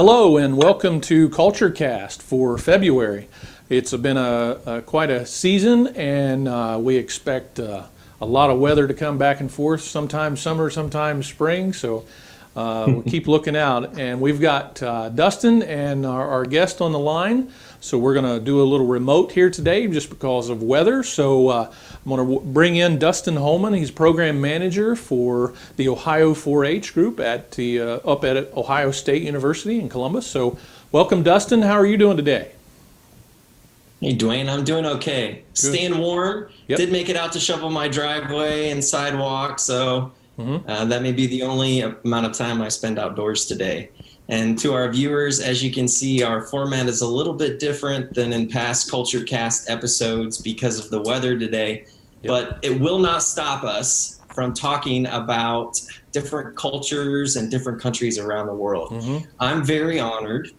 Hello and welcome to CultureCast for February. It's been quite a season, and we expect a lot of weather to come back and forth, sometimes summer, sometimes spring, so we'll keep looking out. And we've got Dustin and our guest on the line, so we're going to do a little remote here today just because of weather. So I'm going to bring in Dustin Homan. He's program manager for the Ohio 4-H group up at Ohio State University in Columbus. So welcome, Dustin. How are you doing today? Hey, Dwayne, I'm doing okay. Good. Staying warm. Yep. Did make it out to shovel my driveway and sidewalk, so that may be the only amount of time I spend outdoors today. And to our viewers, as you can see, our format is a little bit different than in past CultureCast episodes because of the weather today, but it will not stop us from talking about different cultures and different countries around the world. I'm very honored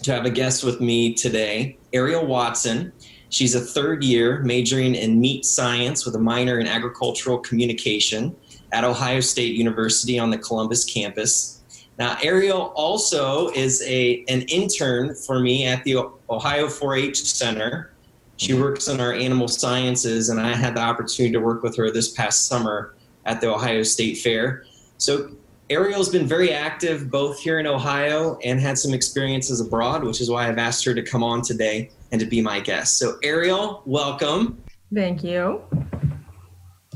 to have a guest with me today, Ariel Watson. She's a third year majoring in meat science with a minor in agricultural communication at Ohio State University on the Columbus campus. Now, Ariel also is an intern for me at the Ohio 4-H Center. She works in our animal sciences, and I had the opportunity to work with her this past summer at the Ohio State Fair. So Ariel's been very active both here in Ohio and had some experiences abroad, which is why I've asked her to come on today and to be my guest. So Ariel, welcome. Thank you.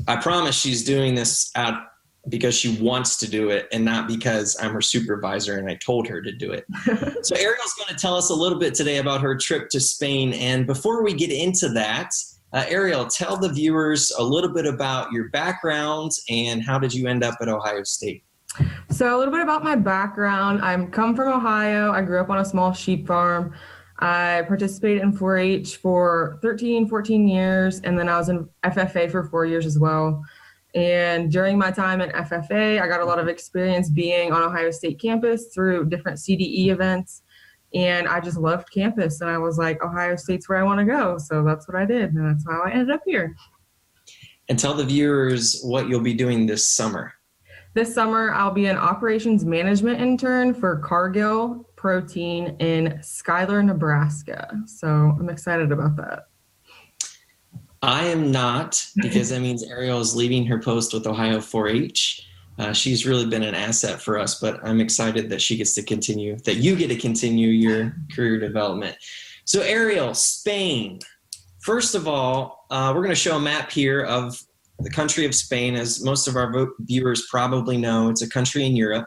I promise she's doing this because she wants to do it and not because I'm her supervisor and I told her to do it. So Ariel's going to tell us a little bit today about her trip to Spain. And before we get into that, Ariel, tell the viewers a little bit about your background and how did you end up at Ohio State? So a little bit about my background. I'm come from Ohio. I grew up on a small sheep farm. I participated in 4-H for 13, 14 years, and then I was in FFA for 4 years as well. And during my time in FFA, I got a lot of experience being on Ohio State campus through different CDE events. And I just loved campus. And I was like, Ohio State's where I want to go. So that's what I did. And that's how I ended up here. And tell the viewers what you'll be doing this summer. This summer, I'll be an operations management intern for Cargill Protein in Schuyler, Nebraska. So I'm excited about that. I am not, because that means Ariel is leaving her post with Ohio 4-H. She's really been an asset for us, but I'm excited that you get to continue your career development. So Ariel, Spain. First of all, we're going to show a map here of the country of Spain. As most of our viewers probably know, it's a country in Europe.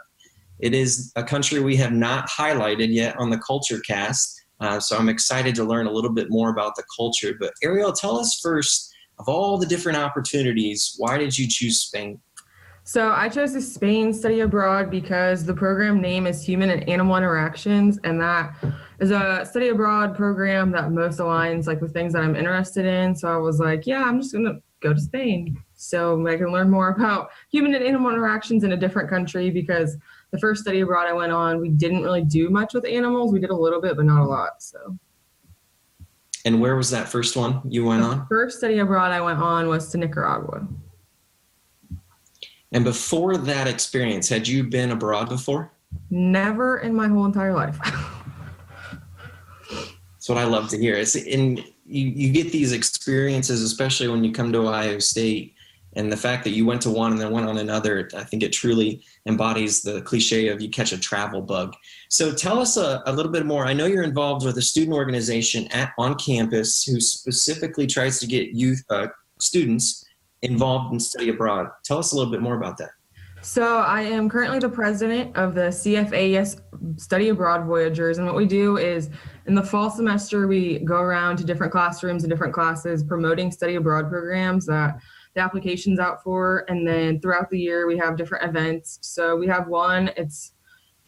It is a country we have not highlighted yet on the CultureCast. So I'm excited to learn a little bit more about the culture. But Ariel, tell us first, of all the different opportunities, why did you choose Spain? So I chose the Spain study abroad because the program name is Human and Animal Interactions, and that is a study abroad program that most aligns with things that I'm interested in. So I was like, yeah, I'm just going to go to Spain so I can learn more about human and animal interactions in a different country, because the first study abroad I went on, we didn't really do much with animals. We did a little bit, but not a lot. So. And where was that first one you went on? The first study abroad I went on was to Nicaragua. And before that experience, had you been abroad before? Never in my whole entire life. That's what I love to hear. You get these experiences, especially when you come to Ohio State, and the fact that you went to one and then went on another, I think it truly embodies the cliche of you catch a travel bug. So tell us a little bit more. I know you're involved with a student organization on campus who specifically tries to get students involved in study abroad. Tell us a little bit more about that. So I am currently the president of the CFAES Study Abroad Voyagers. And what we do is in the fall semester, we go around to different classrooms and different classes promoting study abroad programs that the application's out for. And then throughout the year, we have different events. So we have one, it's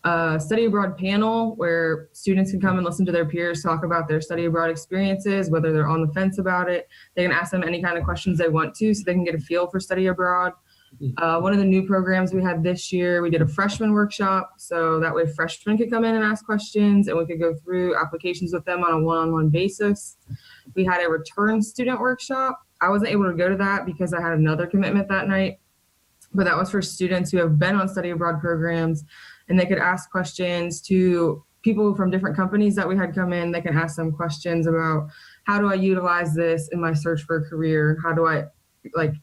a study abroad panel where students can come and listen to their peers talk about their study abroad experiences, whether they're on the fence about it. They can ask them any kind of questions they want to so they can get a feel for study abroad. One of the new programs we had this year, we did a freshman workshop. So that way freshmen could come in and ask questions and we could go through applications with them on a one-on-one basis. We had a return student workshop. I wasn't able to go to that because I had another commitment that night, but that was for students who have been on study abroad programs, and they could ask questions to people from different companies that we had come in. They can ask them questions about how do I utilize this in my search for a career? How do I like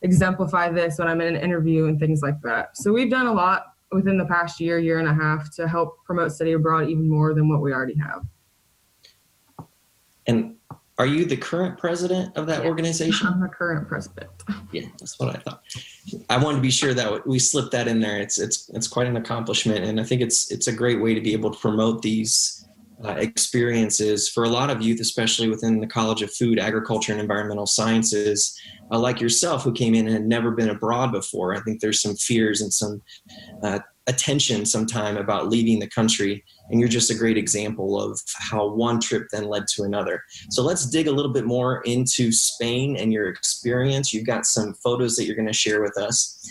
exemplify this when I'm in an interview and things like that. So we've done a lot within the past year and a half to help promote study abroad even more than what we already have. And are you the current president of that organization? I'm the current president. Yeah, that's what I thought. I wanted to be sure that we slipped that in there. It's quite an accomplishment, and I think it's a great way to be able to promote these experiences for a lot of youth, especially within the College of Food, Agriculture, and Environmental Sciences, like yourself, who came in and had never been abroad before. I think there's some fears and some attention sometime about leaving the country, and you're just a great example of how one trip then led to another. So let's dig a little bit more into Spain and your experience. You've got some photos that you're going to share with us.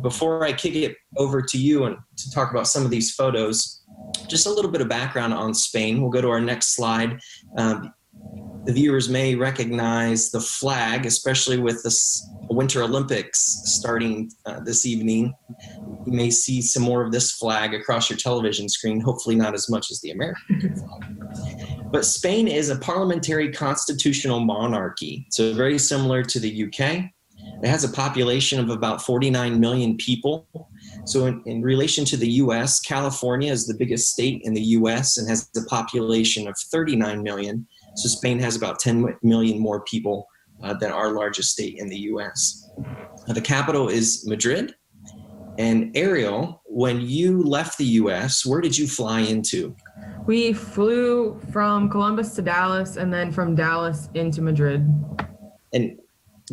Before I kick it over to you and to talk about some of these photos, just a little bit of background on Spain. We'll go to our next slide. The viewers may recognize the flag, especially with the Winter Olympics starting this evening. You may see some more of this flag across your television screen, hopefully not as much as the American flag. But Spain is a parliamentary constitutional monarchy, so very similar to the UK. It has a population of about 49 million people. So in relation to the U.S., California is the biggest state in the U.S. and has a population of 39 million. So Spain has about 10 million more people than our largest state in the U.S. The capital is Madrid. And Ariel, when you left the U.S., where did you fly into? We flew from Columbus to Dallas and then from Dallas into Madrid. And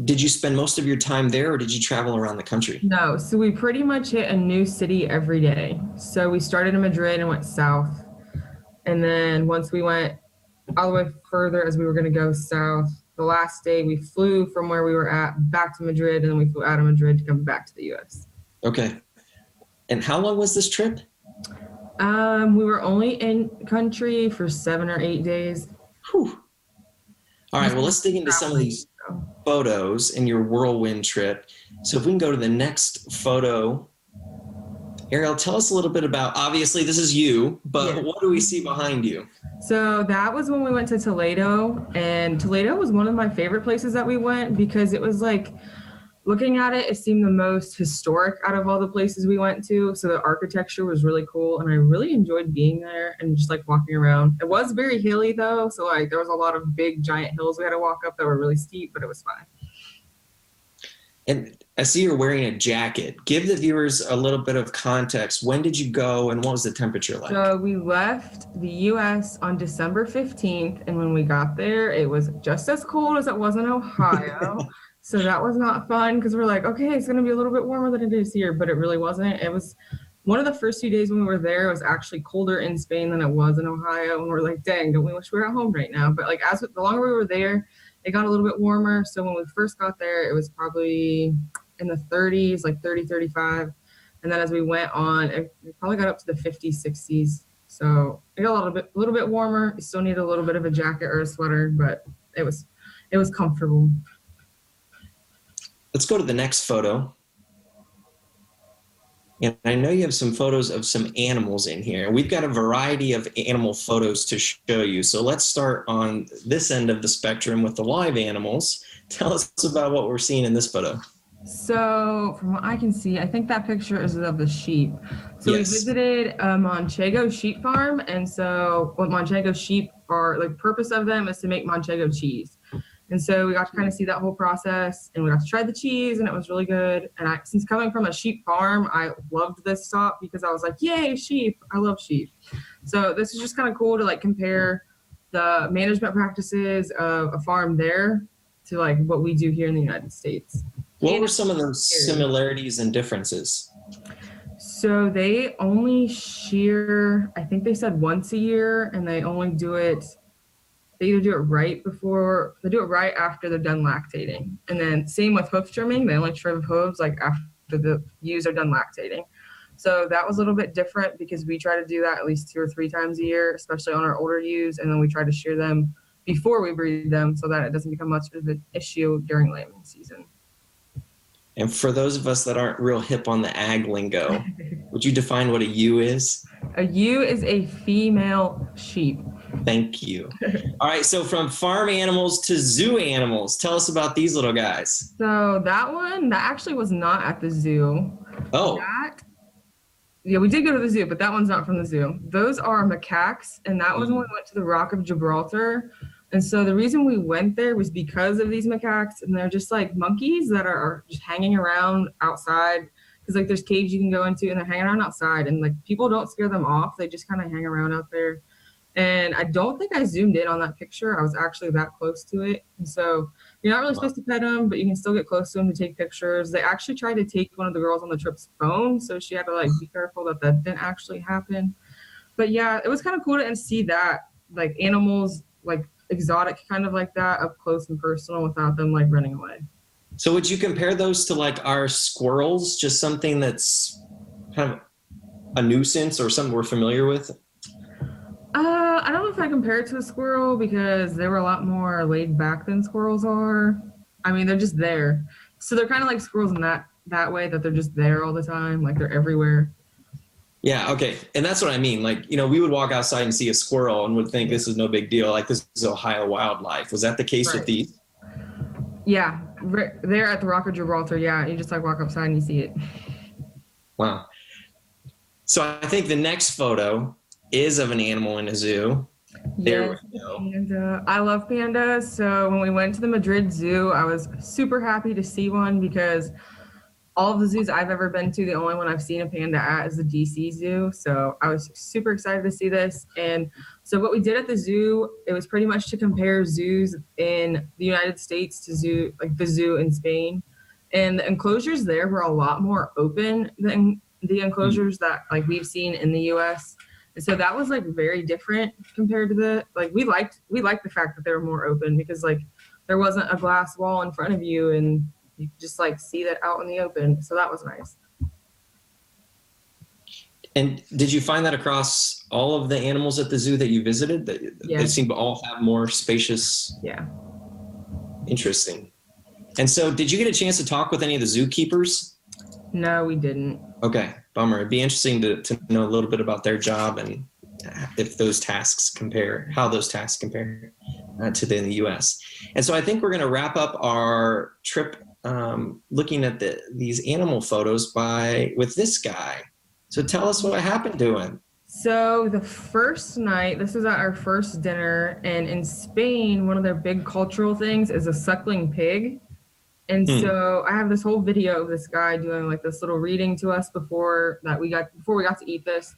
did you spend most of your time there, or did you travel around the country? No, so we pretty much hit a new city every day. So we started in Madrid and went south. And then once we went all the way further as we were going to go south, the last day we flew from where we were at back to Madrid, and then we flew out of Madrid to come back to the U.S. Okay. And how long was this trip? We were only in country for 7 or 8 days. Whew. All right, well, let's dig into some of these photos in your whirlwind trip. So if we can go to the next photo. Ariel, tell us a little bit about, obviously this is you, but what do we see behind you? So that was when we went to Toledo, and Toledo was one of my favorite places that we went because it was like, looking at it, it seemed the most historic out of all the places we went to. So the architecture was really cool, and I really enjoyed being there and just like walking around. It was very hilly though, so like there was a lot of big giant hills we had to walk up that were really steep, but it was fine. And I see you're wearing a jacket. Give the viewers a little bit of context. When did you go, and what was the temperature like? So we left the U.S. on December 15th, and when we got there, it was just as cold as it was in Ohio. So that was not fun because we're like, okay, it's going to be a little bit warmer than it is here, but it really wasn't. It was one of the first few days when we were there, it was actually colder in Spain than it was in Ohio. And we're like, dang, don't we wish we were at home right now? But like the longer we were there, it got a little bit warmer. So when we first got there, it was probably in the 30s, like 30, 35. And then as we went on, it probably got up to the 50s, 60s. So it got a little bit warmer. You still need a little bit of a jacket or a sweater, but it was comfortable. Let's go to the next photo. And I know you have some photos of some animals in here. We've got a variety of animal photos to show you. So let's start on this end of the spectrum with the live animals. Tell us about what we're seeing in this photo. So from what I can see, I think that picture is of the sheep. So Yes. We visited a Manchego sheep farm. And so what Manchego sheep are, like, purpose of them is to make Manchego cheese. And so we got to kind of see that whole process, and we got to try the cheese, and it was really good. And since coming from a sheep farm, I loved this stop because I was like, yay, sheep. I love sheep. So this is just kind of cool to like compare the management practices of a farm there to like what we do here in the United States. What were some of those similarities and differences? So they only shear, I think they said once a year, and they only do it, they either do it right before, they do it right after they're done lactating. And then same with hoof trimming, they only trim hooves like after the ewes are done lactating. So that was a little bit different because we try to do that at least 2 or 3 times a year, especially on our older ewes, and then we try to shear them before we breed them so that it doesn't become much of an issue during lambing season. And for those of us that aren't real hip on the ag lingo, would you define what a ewe is? A ewe is a female sheep. Thank you. All right, so from farm animals to zoo animals, tell us about these little guys. So that actually was not at the zoo. Oh, Yeah, we did go to the zoo, but that one's not from the zoo. Those are macaques, and that was when we went to the Rock of Gibraltar. And so the reason we went there was because of these macaques, and they're just like monkeys that are just hanging around outside. Because like there's caves you can go into, and they're hanging around outside, and like people don't scare them off. They just kind of hang around out there. And I don't think I zoomed in on that picture. I was actually that close to it. And so you're not really supposed to pet them, but you can still get close to them to take pictures. They actually tried to take one of the girls on the trip's phone, so she had to like be careful that didn't actually happen. But yeah, it was kind of cool to see that, like animals, like exotic kind of like that, up close and personal without them like running away. so would you compare those to like our squirrels, just something that's kind of a nuisance or something we're familiar with? I don't know if I compare it to a squirrel because they were a lot more laid back than squirrels are. I mean, they're just there. So they're kind of like squirrels in that way, that they're just there all the time, like they're everywhere. Yeah, okay. And that's what I mean. Like, we would walk outside and see a squirrel and would think this is no big deal. Like, this is Ohio wildlife. Was that the case with these? Yeah, they're at the Rock of Gibraltar. Yeah, you just like walk outside and you see it. Wow. So I think the next photo is of an animal in a zoo. There we go. Panda. I love pandas. So when we went to the Madrid Zoo, I was super happy to see one because all of the zoos I've ever been to, the only one I've seen a panda at is the DC Zoo. So I was super excited to see this. And so what we did at the zoo, it was pretty much to compare zoos in the United States to the zoo in Spain. And the enclosures there were a lot more open than the enclosures that like we've seen in the US. And so that was like very different compared to we liked the fact that they were more open because like there wasn't a glass wall in front of you and you could just like see that out in the open. So that was nice. And did you find that across all of the animals at the zoo that you visited? They seem to all have more spacious. Yeah. Interesting. And so did you get a chance to talk with any of the zookeepers? No, we didn't. Okay, bummer. It'd be interesting to know a little bit about their job and if those tasks compare, how those tasks compare to the U.S. And so I think we're going to wrap up our trip looking at these animal photos with this guy. So tell us what happened to him. So the first night, this was at our first dinner, and in Spain, one of their big cultural things is a suckling pig. And so I have this whole video of this guy doing like this little reading to us before we got to eat this.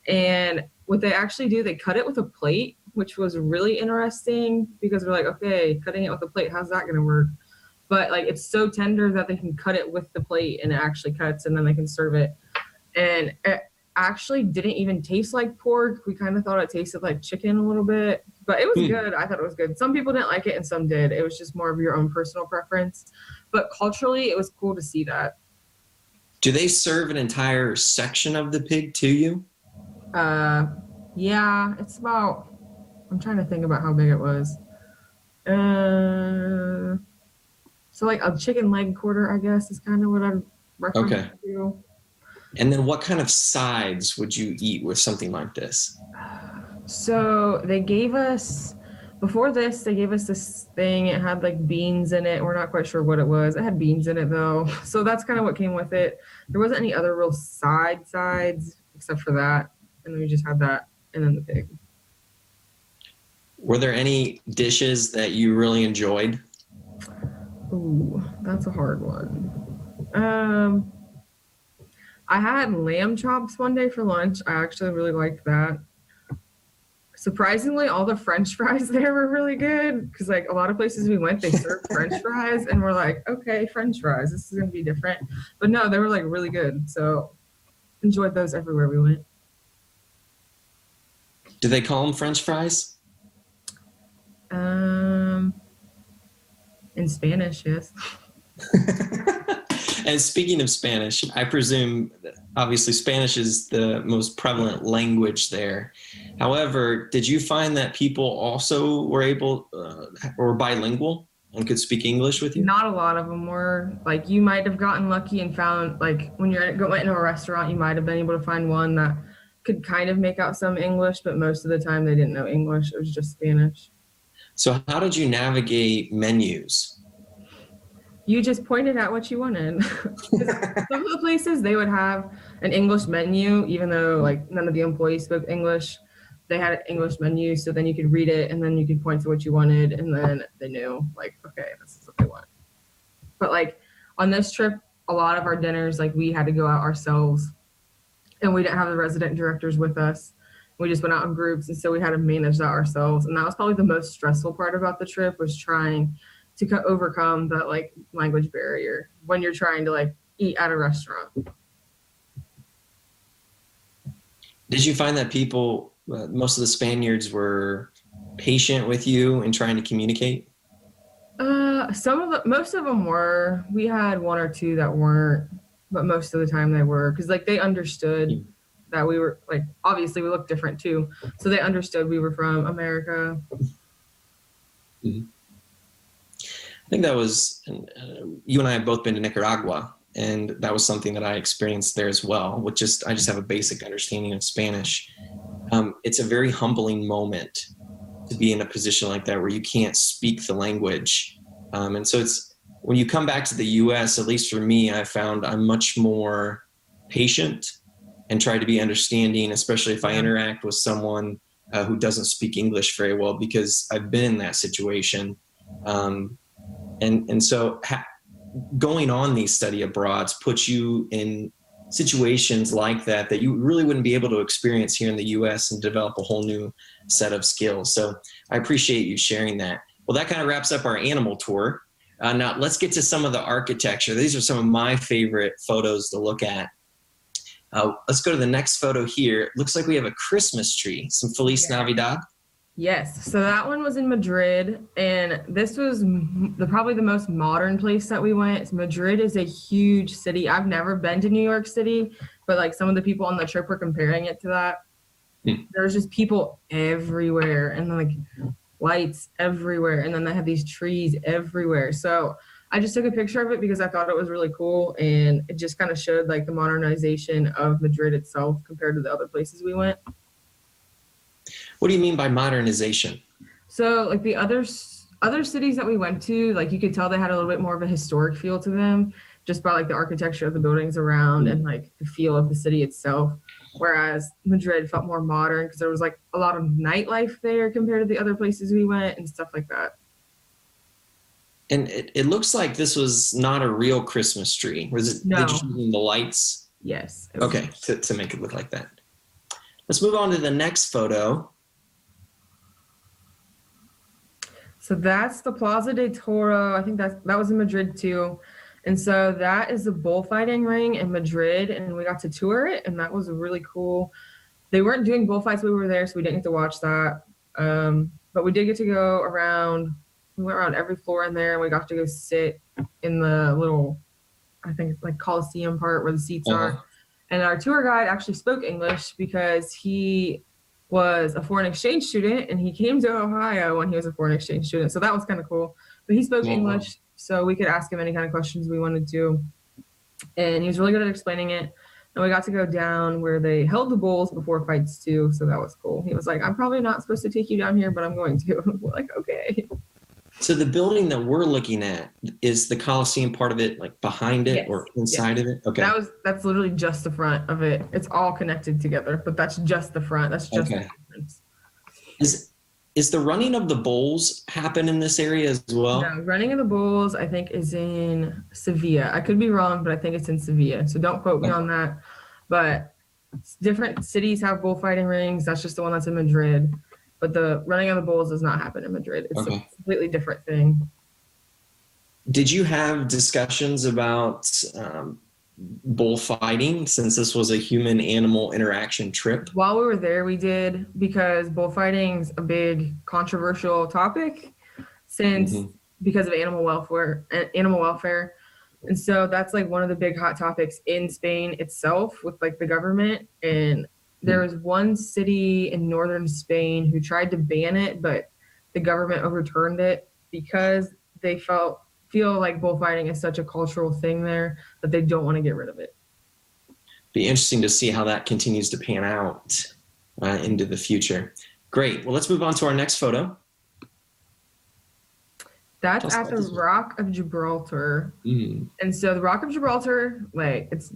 And what they actually do, they cut it with a plate, which was really interesting because we're like, okay, cutting it with a plate, how's that going to work? But like it's so tender that they can cut it with the plate and it actually cuts and then they can serve it. And it actually didn't even taste like pork. We kind of thought it tasted like chicken a little bit, but it was good. I thought it was good. Some people didn't like it and some did. It was just more of your own personal preference. But culturally, it was cool to see that. Do they serve an entire section of the pig to you? Yeah, it's about, I'm trying to think about how big it was. So like a chicken leg quarter, I guess, is kind of what I'd recommend. Okay. To. And then what kind of sides would you eat with something like this? So they gave us, before this, they gave us this thing. It had like beans in it. We're not quite sure what it was. It had beans in it though. So that's kind of what came with it. There wasn't any other real sides except for that. And then we just had that and then the pig. Were there any dishes that you really enjoyed? Ooh, that's a hard one. I had lamb chops one day for lunch. I actually really liked that. Surprisingly, all the French fries there were really good because like a lot of places we went, they served French fries and we're like, okay, French fries, this is going to be different. But no, they were like really good. So enjoyed those everywhere we went. Do they call them French fries? In Spanish, yes. And speaking of Spanish, I presume obviously Spanish is the most prevalent language there. However, did you find that people also were bilingual? and could speak English with you? Not a lot of them were. Like, you might have gotten lucky and found, like, when you're going into a restaurant, you might have been able to find one that could kind of make out some English, but most of the time they didn't know English. It was just Spanish. So how did you navigate menus? You just pointed out what you wanted. Some of the places, they would have an English menu, even though like none of the employees spoke English. They had an English menu, so then you could read it and then you could point to what you wanted, and then they knew, like, okay, this is what they want. But like on this trip, a lot of our dinners, like, we had to go out ourselves, and we didn't have the resident directors with us. We just went out in groups, and so we had to manage that ourselves. And that was probably the most stressful part about the trip, was trying to overcome that like language barrier when you're trying to like eat at a restaurant. Did you find that people, most of the Spaniards, were patient with you and trying to communicate? Most of them were. We had one or two that weren't, but most of the time they were, because like they understood that we were, like, obviously we looked different too, so they understood we were from America. Mm-hmm. I think that was, you and I have both been to Nicaragua, and that was something that I experienced there as well, I just have a basic understanding of Spanish. It's a very humbling moment to be in a position like that where you can't speak the language. And so it's, when you come back to the US, at least for me, I found I'm much more patient and try to be understanding, especially if I interact with someone who doesn't speak English very well, because I've been in that situation. And so going on these study abroads puts you in situations like that you really wouldn't be able to experience here in the US and develop a whole new set of skills. So I appreciate you sharing that. Well, that kind of wraps up our animal tour. Now let's get to some of the architecture. These are some of my favorite photos to look at. Let's go to the next photo here. It looks like we have a Christmas tree, some Feliz Navidad. Yes, so that one was in Madrid, and this was probably the most modern place that we went. Madrid is a huge city. I've never been to New York City, but like some of the people on the trip were comparing it to that. There's just people everywhere, and then like lights everywhere, and then they have these trees everywhere. So I just took a picture of it because I thought it was really cool, and it just kind of showed like the modernization of Madrid itself compared to the other places we went. What do you mean by modernization? So like the other cities that we went to, like you could tell they had a little bit more of a historic feel to them, just by like the architecture of the buildings around and like the feel of the city itself. Whereas Madrid felt more modern because there was like a lot of nightlife there compared to the other places we went and stuff like that. And it looks like this was not a real Christmas tree. Was it? No. Did you use the lights? Yes. Okay, to make it look like that. Let's move on to the next photo. So that's the Plaza de Toro. I think that was in Madrid too. And so that is the bullfighting ring in Madrid, and we got to tour it, and that was really cool. They weren't doing bullfights when we were there, so we didn't get to watch that. But we did get to go around. We went around every floor in there, and we got to go sit in the little, I think it's like Coliseum part where the seats are. And our tour guide actually spoke English because he was a foreign exchange student, and he came to Ohio when he was a foreign exchange student. So that was kind of cool. But he spoke English, so we could ask him any kind of questions we wanted to. And he was really good at explaining it. And we got to go down where they held the bulls before fights too. So that was cool. He was like, I'm probably not supposed to take you down here, but I'm going to. We're like, okay. So the building that we're looking at, is the Coliseum part of it, like behind it or inside of it? Okay. That's literally just the front of it. It's all connected together, but that's just the front. That's just the entrance. Is the running of the bulls happen in this area as well? No, running of the bulls, I think, is in Sevilla. I could be wrong, but I think it's in Sevilla. So don't quote me on that. But different cities have bullfighting rings. That's just the one that's in Madrid. But the running of the bulls does not happen in Madrid. It's a completely different thing. Did you have discussions about bullfighting, since this was a human-animal interaction trip? While we were there, we did, because bullfighting's a big controversial topic because of animal welfare. And so that's like one of the big hot topics in Spain itself with like the government. And there was one city in northern Spain who tried to ban it, but the government overturned it because they feel like bullfighting is such a cultural thing there that they don't want to get rid of it. Be interesting to see how that continues to pan out into the future. Great. Well, let's move on to our next photo. That's at the Rock of Gibraltar. Mm. And so the Rock of Gibraltar,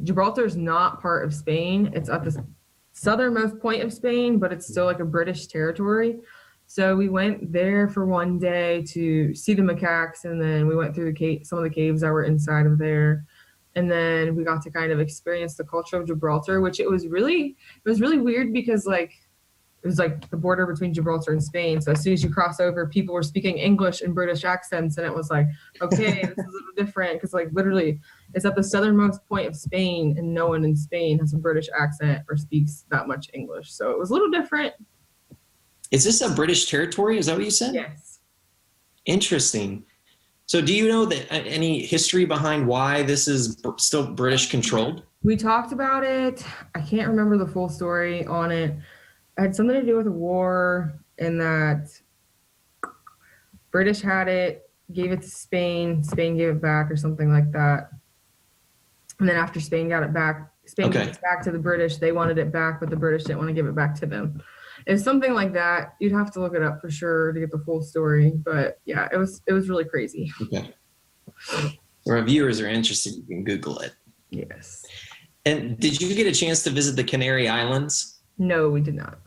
Gibraltar is not part of Spain. It's at the southernmost point of Spain, but it's still like a British territory. So we went there for one day to see the macaques, and then we went through some of the caves that were inside of there. And then we got to kind of experience the culture of Gibraltar, which it was really weird because it was like the border between Gibraltar and Spain. So as soon as you cross over, people were speaking English in British accents, and it was like, okay, this is a little different because literally it's at the southernmost point of Spain, and no one in Spain has a British accent or speaks that much English. So it was a little different. Is this a British territory? Is that what you said? Yes. Interesting. So do you know that any history behind why this is still British controlled? We talked about it. I can't remember the full story on it. It had something to do with a war, and that British had it, gave it to Spain, Spain gave it back or something like that. And then after Spain got it back, Spain gave it back to the British. They wanted it back, but the British didn't want to give it back to them. It's something like that. You'd have to look it up for sure to get the full story. But yeah, it was really crazy. Okay. If our viewers are interested, you can Google it. Yes. And did you get a chance to visit the Canary Islands? No, we did not.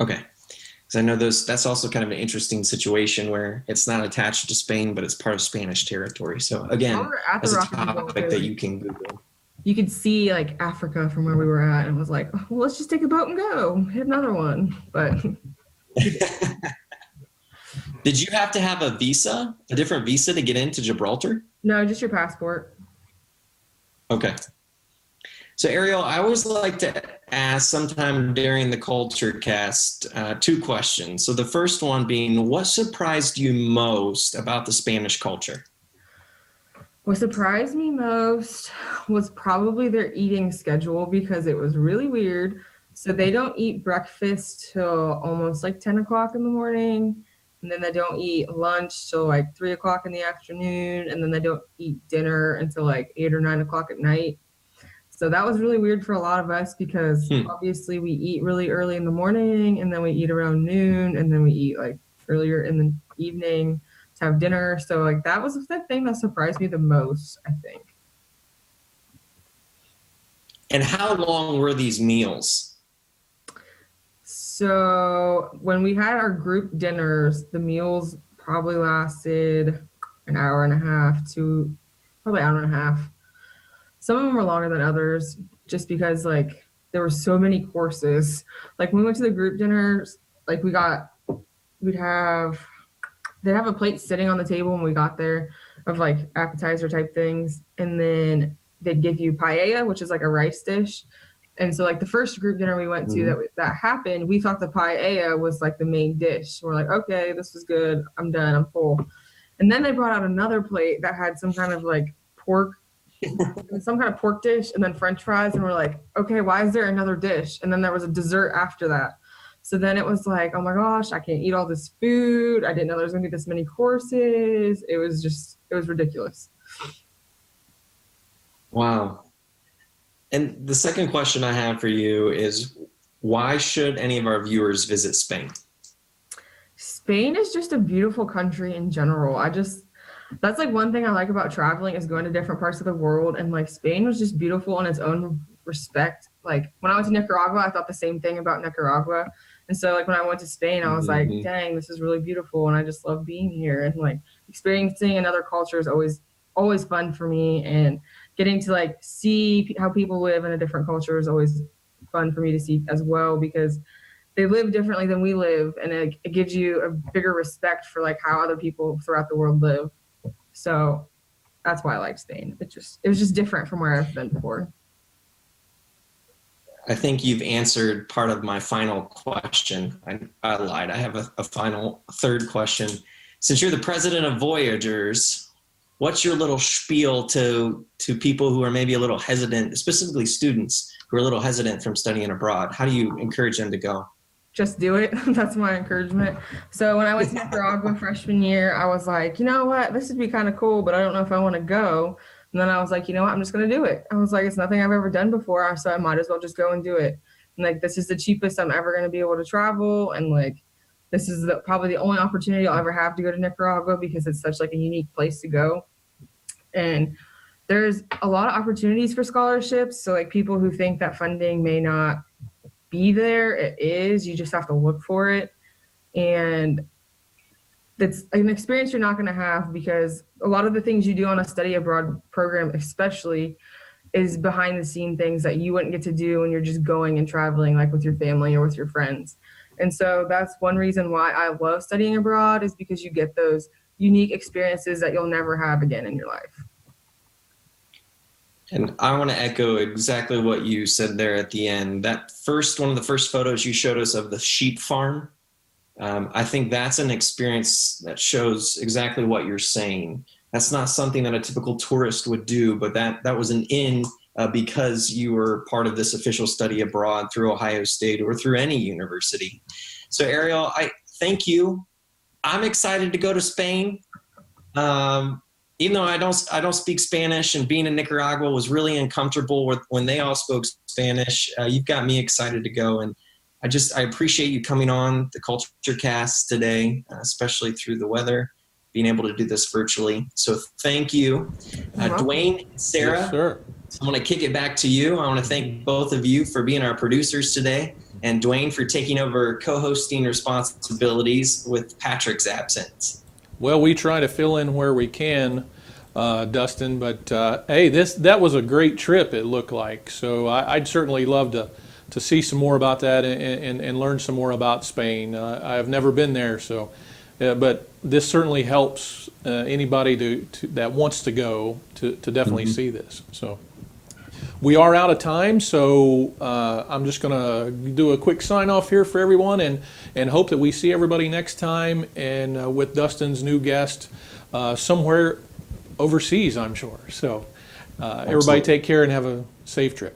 Okay. Because I know that's also kind of an interesting situation where it's not attached to Spain, but it's part of Spanish territory. So again, that's a topic that you can Google. You could see Africa from where we were at, and was like, oh, well, let's just take a boat and go hit another one. But did you have to have a different visa to get into Gibraltar? No, just your passport. Okay. So Ariel, I always like to ask sometime during the Culture Cast 2 questions. So the first one being, what surprised you most about the Spanish culture? What surprised me most was probably their eating schedule, because it was really weird. So they don't eat breakfast till almost 10 o'clock in the morning. And then they don't eat lunch till 3 o'clock in the afternoon. And then they don't eat dinner until 8 or 9 o'clock at night. So that was really weird for a lot of us, because obviously we eat really early in the morning, and then we eat around noon, and then we eat earlier in the evening to have dinner. So that was the thing that surprised me the most, I think. And how long were these meals? So when we had our group dinners, the meals probably lasted an hour and a half to probably an hour and a half. Some of them were longer than others, just because there were so many courses. When we went to the group dinners, they'd have a plate sitting on the table when we got there of appetizer type things. And then they'd give you paella, which is a rice dish. And so the first group dinner we went to that happened, we thought the paella was the main dish. We're okay, this was good. I'm done. I'm full. And then they brought out another plate that had some kind of pork, some kind of pork dish, and then French fries. And we're okay, why is there another dish? And then there was a dessert after that. So then it was oh my gosh, I can't eat all this food. I didn't know there was going to be this many courses. It was ridiculous. Wow. And the second question I have for you is, why should any of our viewers visit Spain? Spain is just a beautiful country in general. That's one thing I like about traveling, is going to different parts of the world. And Spain was just beautiful in its own respect. When I went to Nicaragua, I thought the same thing about Nicaragua. And so when I went to Spain, I was dang, this is really beautiful. And I just love being here. And experiencing another culture is always fun for me. And getting to see how people live in a different culture is always fun for me to see as well, because they live differently than we live. And it gives you a bigger respect for how other people throughout the world live. So that's why I like Spain. It was just different from where I've been before. I think you've answered part of my final question. I lied. I have a final third question. Since you're the president of Voyagers, what's your little spiel to people who are maybe a little hesitant, specifically students who are a little hesitant from studying abroad? How do you encourage them to go? just do it. That's my encouragement. So when I went to Nicaragua freshman year, I was like, you know what, this would be kind of cool, but I don't know if I want to go. And then I was like, you know what, I'm just going to do it. I was like, it's nothing I've ever done before, so I might as well just go and do it. And like, this is the cheapest I'm ever going to be able to travel. And like, this is probably the only opportunity I'll ever have to go to Nicaragua because it's such like a unique place to go. And there's a lot of opportunities for scholarships. So like people who think that funding may not be there, it is. You just have to look for it. And that's an experience you're not going to have because a lot of the things you do on a study abroad program, especially, is behind the scene things that you wouldn't get to do when you're just going and traveling like with your family or with your friends. And so that's one reason why I love studying abroad, is because you get those unique experiences that you'll never have again in your life. And I want to echo exactly what you said there at the end. That one of the first photos you showed us of the sheep farm, I think that's an experience that shows exactly what you're saying. That's not something that a typical tourist would do, but that was an because you were part of this official study abroad through Ohio State or through any university. So Ariel, I thank you. I'm excited to go to Spain. Even though I don't speak Spanish, and being in Nicaragua was really uncomfortable when they all spoke Spanish, you've got me excited to go. And I appreciate you coming on the Culture Cast today, especially through the weather, being able to do this virtually. So thank you. Dwayne, Sarah, Yes, sir. I want to kick it back to you. I want to thank both of you for being our producers today, and Dwayne for taking over co-hosting responsibilities with Patrick's absence. Well, we try to fill in where we can, Dustin, but hey, that was a great trip, it looked like. So I'd certainly love to see some more about that and learn some more about Spain. I've never been there, so but this certainly helps anybody that wants to go to definitely see this. So we are out of time, so I'm just going to do a quick sign off here for everyone and hope that we see everybody next time, and with Dustin's new guest somewhere overseas, I'm sure. So everybody take care and have a safe trip.